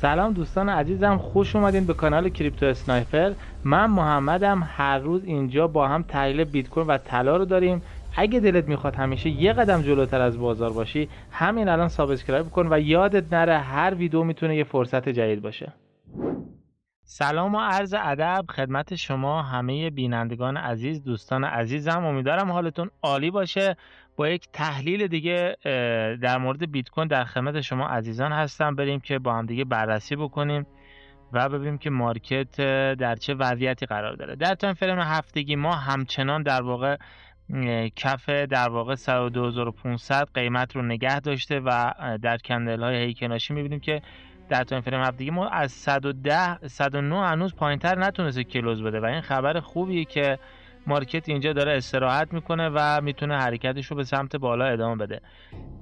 سلام دوستان عزیزم، خوش اومدین به کانال کریپتو اسنایپر. من محمدم. هر روز اینجا با هم تحلیل بیت کوین و طلا رو داریم. اگه دلت میخواد همیشه یه قدم جلوتر از بازار باشی، همین الان سابسکرایب کن و یادت نره هر ویدیو میتونه یه فرصت جدید باشه. سلام و عرض ادب خدمت شما همه بینندگان عزیز، دوستان عزیزم. امیدوارم حالتون عالی باشه. با یک تحلیل دیگه در مورد بیت کوین در خدمت شما عزیزان هستم. بریم که با هم دیگه بررسی بکنیم و ببینیم که مارکت در چه وضعیتی قرار داره. در تایم فریم هفتگی ما همچنان در واقع کف در واقع 102,500 قیمت رو نگه داشته و در کندل های هیکناشی میبینیم که در تایم فریم هفتگی ما از 109 هنوز پایینتر نتونسته کلوز بده و این خبر خوبیه که مارکت اینجا داره استراحت میکنه و میتونه حرکتش رو به سمت بالا ادامه بده.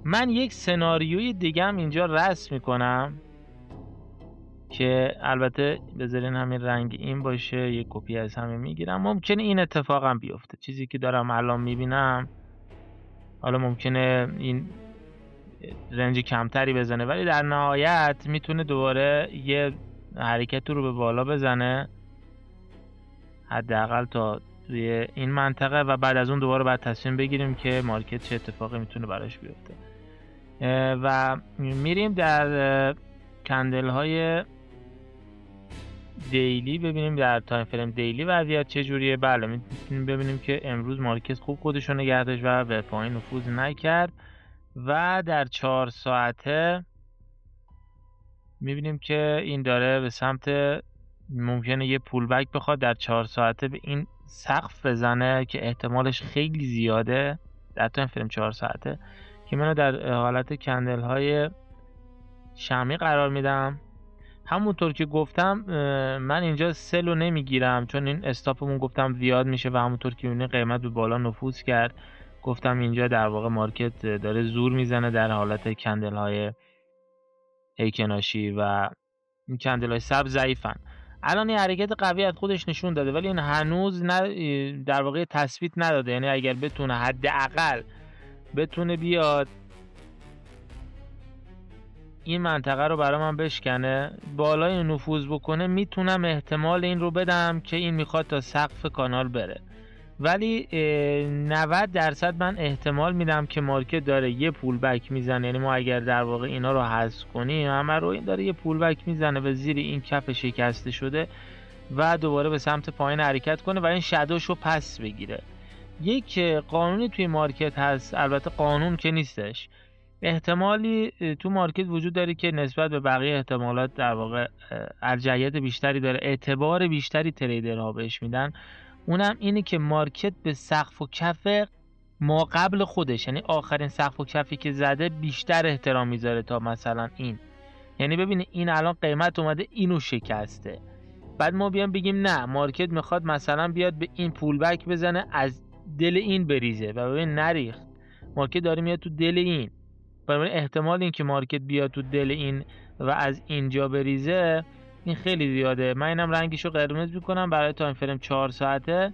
من یک سناریوی دیگه هم اینجا رسم میکنم که البته بذارین همین رنگ این باشه، یک کپی از همین میگیرم. ممکنه این اتفاق هم بیفته، چیزی که دارم الان میبینم. حالا ممکنه این رنج کمتری بزنه ولی در نهایت میتونه دوباره یه حرکت رو به بالا بزنه، حداقل تا توی این منطقه، و بعد از اون دوباره باید تصمیم بگیریم که مارکت چه اتفاقی میتونه براش بیفته. و میریم در کندل های دیلی ببینیم در تایم فریم دیلی وضعیت چجوریه. بله میتونیم ببینیم که امروز مارکت خوب خودش رو نگه داشت و به پایین نفوذ نکرد و در 4 ساعته میبینیم که این داره به سمت ممکنه یه پول بک بخواد در 4 ساعته به این سقف بزنه که احتمالش خیلی زیاده در تایم فریم 4 ساعته، که منو در حالت کندل های شمعی قرار میدم. همونطور که گفتم من اینجا سلو نمیگیرم چون این استاپمون گفتم زیاد میشه و همونطور که میبینید قیمت به بالا نفوذ کرد. گفتم اینجا در واقع مارکت داره زور میزنه در حالت کندل های هیکناشی و این کندل های سبز ضعیفن. الان این حرکت قوی از خودش نشون داده ولی این هنوز در واقع تثبیت نداده. یعنی اگر بتونه حداقل بتونه بیاد این منطقه رو برای من بشکنه، بالای نفوذ بکنه، میتونم احتمال این رو بدم که این میخواد تا سقف کانال بره. ولی 90% من احتمال میدم که مارکت داره یه پول بک میزنه. یعنی ما اگر در واقع اینا رو حذف کنیم همه رو، این داره یه پول بک میزنه به زیر این کف شکسته شده و دوباره به سمت پایین حرکت کنه و این شادوش رو پس بگیره. یک قانونی توی مارکت هست، البته قانون که نیستش، احتمالی تو مارکت وجود داره که نسبت به بقیه احتمالات در واقع ارجحیت بیشتری داره، اعتبار بیشتری تریدرها بهش میدن. اونم اینه که مارکت به سقف و کف ما قبل خودش، یعنی آخرین سقف و کفی که زده، بیشتر احترام میذاره تا مثلا این. یعنی ببینید این الان قیمت اومده اینو شکسته، بعد ما بیام بگیم نه مارکت میخواد مثلا بیاد به این پول بک بزنه از دل این بریزه و ببین نریخت، مارکت داره میاد تو دل این. برای احتمال این که مارکت بیاد تو دل این و از اینجا بریزه این خیلی زیاده. من اینم رنگشو قرمز میکنم برای تایم فریم 4 ساعته.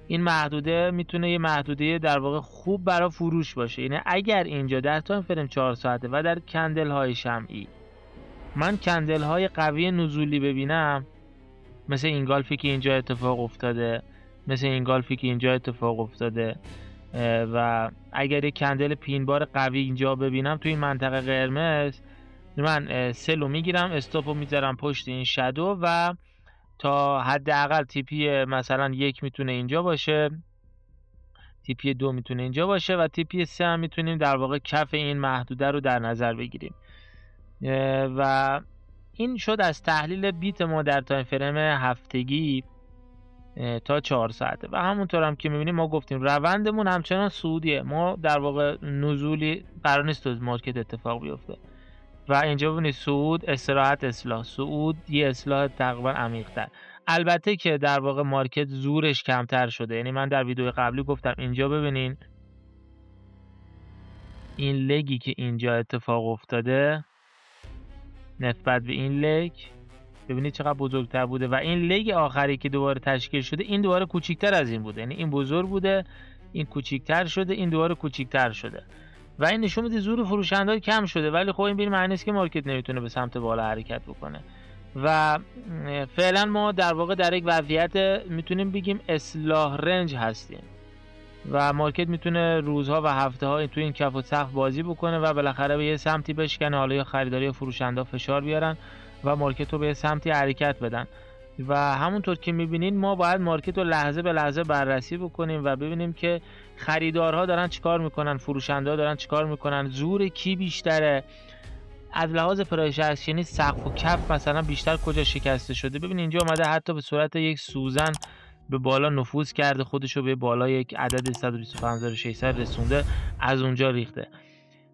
این محدوده میتونه یه محدوده در واقع خوب برای فروش باشه. یعنی اگر اینجا در تایم فریم 4 ساعته و در کندل های شمعی من کندل های قوی نزولی ببینم، مثل این گالفی که اینجا اتفاق افتاده، مثل این گالفی که اینجا اتفاق افتاده، و اگر یک کندل پینبار قوی اینجا ببینم تو این منطقه قرمز، من سلو میگیرم، استاپو میذارم پشت این شادو و تا حداقل تیپی مثلا 1 میتونه اینجا باشه، تیپی 2 میتونه اینجا باشه و تیپی 3 هم میتونیم در واقع کف این محدوده رو در نظر بگیریم. و این شد از تحلیل بیت ما در تایم فریم هفتگی تا 4 ساعته. و همونطور هم که میبینیم ما گفتیم روندمون همچنان صعودیه، ما در واقع نزولی قرار نیست تو مارکت اتفاق بیفته. و اینجا ببینید صعود، استراحت، اصلاح، صعود، یه اصلاح تقریبا عمیق‌تر. البته که در واقع مارکت زورش کمتر شده. یعنی من در ویدیو قبلی گفتم اینجا ببینین این لگی که اینجا اتفاق افتاده نسبت به این لگ ببینید چقدر بزرگتر بوده و این لگ آخری که دوباره تشکیل شده این دوباره کوچیکتر از این بوده. یعنی این بزرگ بوده، این کوچیکتر شده، این دوباره کوچیکتر شده و این نشون میده زور فروشنده کم شده، ولی خب این به این معنی نیست که مارکت نمیتونه به سمت بالا حرکت بکنه. و فعلا ما در واقع در یک وضعیت میتونیم بگیم اصلاح رنج هستیم و مارکت میتونه روزها و هفته ها توی این کف و سقف بازی بکنه و بالاخره به یه سمتی بشکنه، حالا یا خریداری یا فروشنده فشار بیارن و مارکت رو به یه سمتی حرکت بدن. و همونطور که میبینین ما باید مارکت رو لحظه به لحظه بررسی بکنیم و ببینیم که خریدارها دارن چیکار میکنن، فروشنده ها دارن چیکار میکنن، زور کی بیشتره، از لحاظ پرایس اکشنی سقف و کف مثلا بیشتر کجا شکسته شده. ببین اینجا اومده حتی به صورت یک سوزن به بالا نفوذ کرده، خودشو به بالا یک عدد 125600 رسونده، از اونجا ریخته.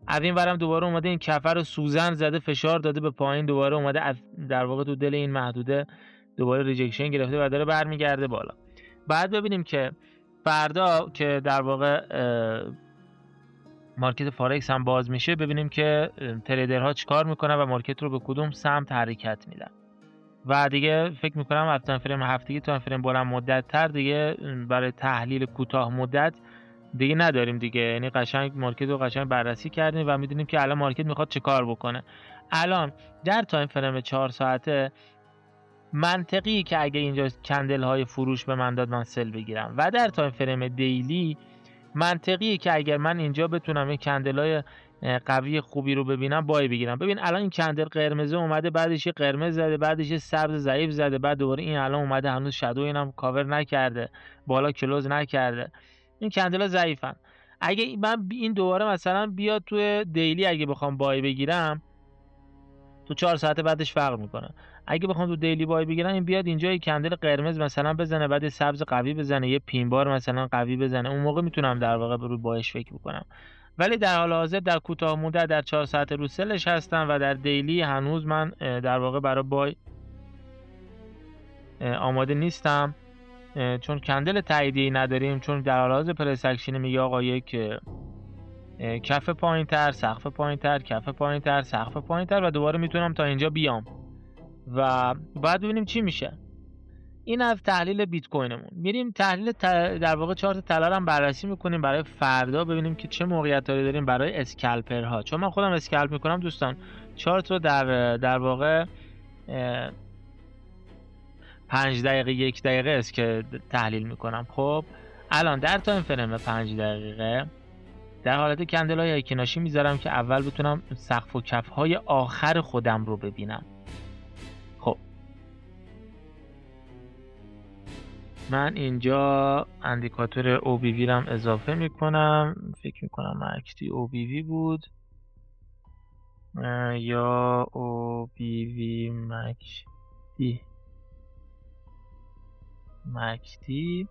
از این ورم دوباره اومده این کفه رو سوزن زده، فشار داده به پایین، دوباره اومده از در واقع تو دل این محدوده دوباره ریجکشن گرفته و داره برمیگرده بالا. بعد ببینیم که فردا که در واقع مارکت فارکس هم باز میشه، ببینیم که تریدرها چیکار میکنن و مارکت رو به کدوم سمت حرکت میدن. و دیگه فکر میکنم از تایم فریم هفتگی تا فریم بلند مدت تر دیگه برای تحلیل کوتاه مدت دیگه نداریم دیگه، یعنی قشنگ مارکت رو قشنگ بررسی کردیم و میدونیم که الان مارکت میخواد چه کار بکنه. الان در تایم فریم 4 ساعته منطقی که اگه اینجا کندل های فروش به من داد من سل بگیرم، و در تایم فریم دیلی منطقیه که اگر من اینجا بتونم این کندل های قوی خوبی رو ببینم بای بگیرم. ببین الان این کندل قرمز اومده، بعدش قرمز زده، بعدش سبز ضعیف زده، بعد دوباره این الان اومده هنوز شادو اینم کاور نکرده، بالا کلوز نکرده، این کندلا ضعیفن. اگه من این دوباره مثلا بیاد توی دیلی اگه بخوام بای بگیرم، تو 4 ساعت بعدش فرق میکنه. اگه بخوام تو دیلی بای بگیرم این بیاد اینجا یک کندل قرمز مثلا بزنه، بعد سبز قوی بزنه، یه پین بار مثلا قوی بزنه، اون موقع میتونم در واقع روی بایش فکر بکنم. ولی در حال حاضر در کوتاه مدت در 4 ساعت رو سلش هستم و در دیلی هنوز من در واقع برای بای آماده نیستم، چون کندل تاییدی نداریم، چون در حال حاضر پرایس اکشن میگه آقا یک کف پایین‌تر، سقف پایین‌تر، کف پایین‌تر، سقف پایین‌تر و دوباره میتونم تا اینجا بیام و بعد ببینیم چی میشه. این از تحلیل بیت کوینمون. میریم تحلیل در واقع چارت طلا رو هم بررسی میکنیم برای فردا، ببینیم که چه موقعیتایی داریم برای اسکالپرها. چون من خودم اسکالپ میکنم دوستان، چارت رو در واقع 5 دقیقه 1 دقیقه است که تحلیل میکنم. خب الان در تایم فریم 5 دقیقه در حالت کندل های اکیناشی میذارم که اول بتونم سقف و کف های آخر خودم رو ببینم. خب من اینجا اندیکاتور OBV رم اضافه میکنم، فکر میکنم مکتی OBV بود یا OBV مکتی،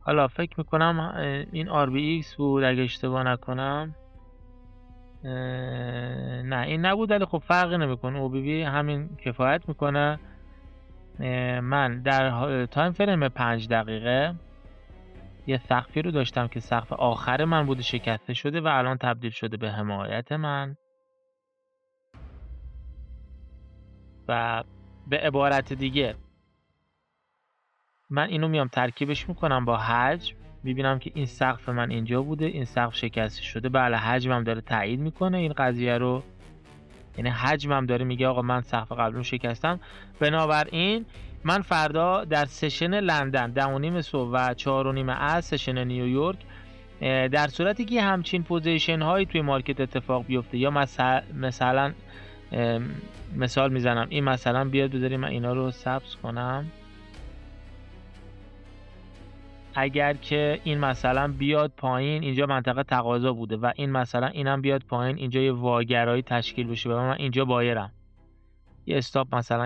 حالا فکر میکنم این RBX بود اگه اشتباه نکنم، نه این نبود، ولی خب فرقی نمیکنه، OBV همین کفایت میکنه. من در تایم فریم 5 دقیقه یه سقفی رو داشتم که سقف آخر من بوده، شکسته شده و الان تبدیل شده به حمایت من و به عبارت دیگه من اینو میام ترکیبش میکنم با حجم، میبینم که این سقف من اینجا بوده، این سقف شکسته شده، بله حجمم داره تایید میکنه این قضیه رو، یعنی حجمم داره میگه آقا من سقف قبل رو شکستم. بنابراین من فردا در سشن لندن 10:30 صبح و 4:30 عصر سشن نیویورک، در صورتی که همچین پوزیشن هایی توی مارکت اتفاق بیفته، یا مثلا مثال میزنم این مثلا بیاد بذاریم من اینا رو سبز کنم، اگر که این مثلا بیاد پایین، اینجا منطقه تقاضا بوده و این مثلا اینم بیاد پایین، اینجا یه واگرایی تشکیل بشه و من اینجا بایرم، یه استاپ مثلا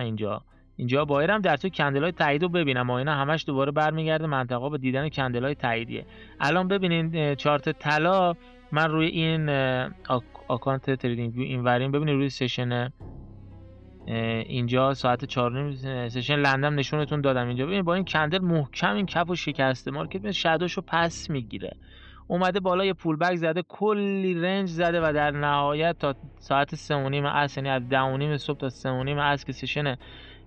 اینجا بایرم، در تو کندلای تایید رو ببینم و اینا همش دوباره برمیگرده منطقه به دیدن کندلای تاییدیه. الان ببینین چارت طلا من روی این اکانت تریدینگ ویو اینورین، ببینید روی سشن اینجا ساعت 4:30 سشن لندن نشونتون دادم، اینجا ببینید با این کندل محکم این کفو شکسته، مارکت شادوشو پس میگیره، اومده بالا یه پول بک زده، کلی رنج زده و در نهایت تا ساعت 3:30 عصر، یعنی از 10:30 صبح تا 3:30 عصر که سشن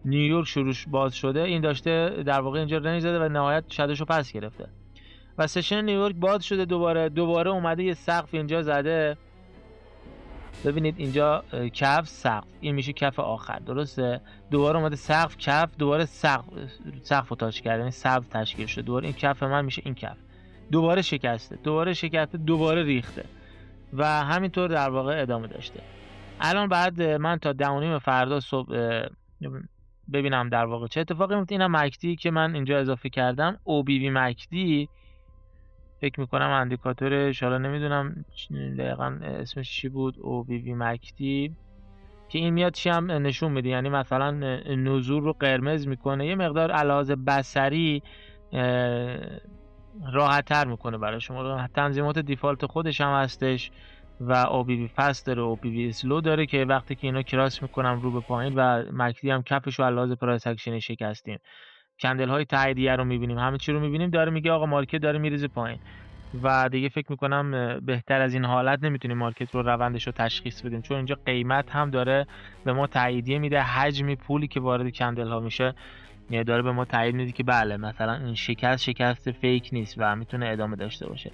نیویورک شروع باز شده، این داشته در واقع اینجا رنج زده و نهایت شادوشو پس گرفته و سشن نیویورک باز شده، دوباره اومده یه سقف اینجا زده. ببینید اینجا کف سقف، این میشه کف آخر، درسته؟ دوباره اومده سقف کف، دوباره سقف رو تاچ کرده، یعنی سقف تشکیل شده. دوباره این کف من میشه این کف، دوباره شکسته، دوباره ریخته و همینطور در واقع ادامه داشته. الان بعد من تا 10:30 فردا صبح ببینم در واقع چه اتفاقی میفته. اینم مکدی که من اینجا اضافه کردم، OBV مکدی، فکر میکنم اندیکاتورش، حالا نمیدونم دقیقا اسمش چی بود، OBV مکدی، که این میاد چی هم نشون میده، یعنی مثلا نزول رو قرمز میکنه، یه مقدار علاوه بصری راحت تر میکنه برای شما. تنظیمات دیفالت خودش هم هستش و OBV فست داره، OBV اسلو داره که وقتی که اینا کراس میکنم رو به پایین و مکدی هم کفش رو علاوه پرایس اکشن شکستیم. کندل های تاییدیه رو میبینیم، همه چی رو میبینیم، داره میگه آقا مارکت داره میریزه پایین و دیگه فکر میکنم بهتر از این حالت نمیتونیم مارکت رو روندش رو تشخیص بدیم، چون اینجا قیمت هم داره به ما تاییدیه میده، حجم پولی که وارد کندل ها میشه داره به ما تایید میده که بله مثلا این شکست فیک نیست و میتونه ادامه داشته باشه.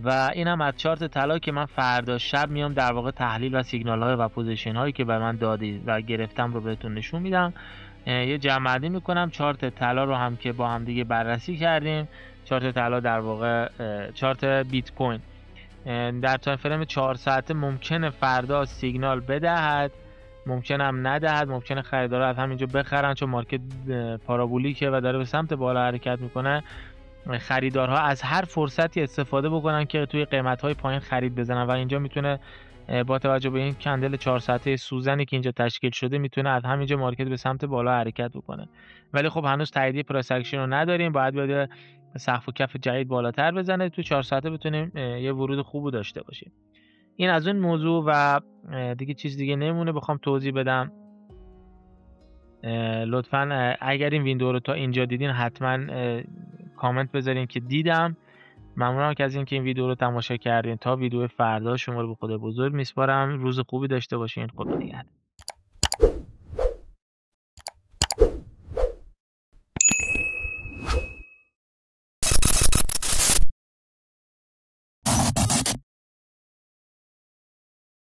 و اینم از چارت طلا که من فردا شب میام در واقع تحلیل و سیگنال های و پوزیشن هایی که به من دادید و گرفتم رو بهتون نشون میدم. یه جمع‌بندی میکنم چارت طلا رو هم که با هم دیگه بررسی کردیم. چارت طلا در واقع چارت بیت کوین در تایم فریم 4 ساعته ممکنه فردا سیگنال بدهد، ممکنه هم ندهد، ممکنه خریدارا از همینجا بخرن چون مارکت پارابولیکه و داره به سمت بالا حرکت میکنه. خریدارها از هر فرصتی استفاده بکنن که توی قیمت‌های پایین خرید بزنن و اینجا میتونه با توجه به این کندل 4 ساعته سوزنی که اینجا تشکیل شده میتونه از همینجا مارکت به سمت بالا حرکت بکنه. ولی خب هنوز تاییدیه پرایس اکشن رو نداریم، باید بده سقف و کف جدید بالاتر بزنه تو 4 ساعته بتونیم یه ورود خوب داشته باشیم. این از اون موضوع و دیگه چیز دیگه نمونه بخوام توضیح بدم. لطفاً اگر این ویندو رو تا اینجا دیدین حتما کامنت بذارین که دیدم. ممنونم که از اینکه این ویدیو رو تماشا کردین. تا ویدیو فردا شما رو به خدا بزرگ میسپارم. روز خوبی داشته باشین. خدا نگهدار.